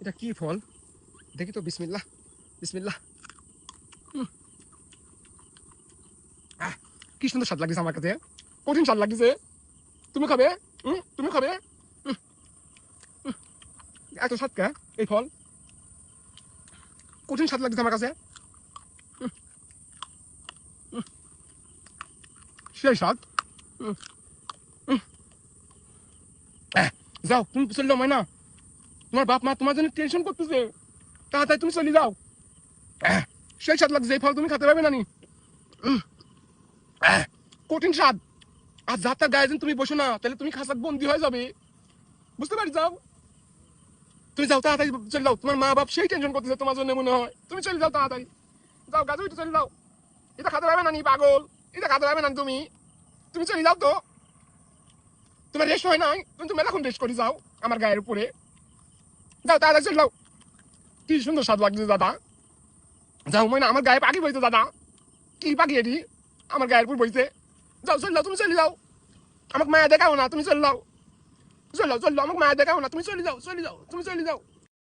এটা কি ফল দেখি তো। বিসমিল্লাহ বিসমিল্লাহ। কি সুন্দর স্বাদ লাগছে আমার কাছে, কঠিন স্বাদ লাগছে। তুমি খাবে? তুমি খাবে? এত স্বাদ কে এই ফল? কঠিন স্বাদ লাগছে আমার কাছে। সেই স্বাদ। যাও তুমি চলে যাও মাইনা, তোমার বাপ মা তোমার জন্য টেনশন করতেছে, তাড়াতাড়ি তুমি চলে যাও। সেই স্বাদ লাগছে এই ফল, তুমি খেতে পারবে না নি। কঠিন স্বাদ। আর যাত্রা গায়ে যেন তুমি বসো না, তাহলে তুমি খাসাক বন্দি হয়ে যাবে, বুঝতে পারি। যাও তুমি যাও, তাড়াতাড়ি চলে যাও। তোমার মা বাপ সেই টেনশন করতেছে তোমার জন্য মনে হয়। তুমি চলে যাও তাড়াতাড়ি, যাও গাছ চলে যাও। এটা খাতে পারবে না নি পাগল, এটা খাতে পারবে না তুমি। তুমি চলে যাও তো, তোমার রেস্ট হয় নাই, তুমি মেলাক্ষণ রেস্ট করে যাও আমার গায়ের উপরে। যাও তাড়াতাড়ি চলে যাও। কি সুন্দর স্বাদ লাগছে দাদা। যাও মনে আমার গায়ে পাখি বইছে দাদা, কি পাখি এটি আমার গায়ের উপর বইছে। যাও চলে যাও, তুমি চলে যাও। আমাকে মায়া দেখাও না, তুমি চলে যাও। চলে যাও চলে যাও, আমাকে মায়া দেখাও না, তুমি চলে যাও, চলে যাও, তুমি চলে যাও।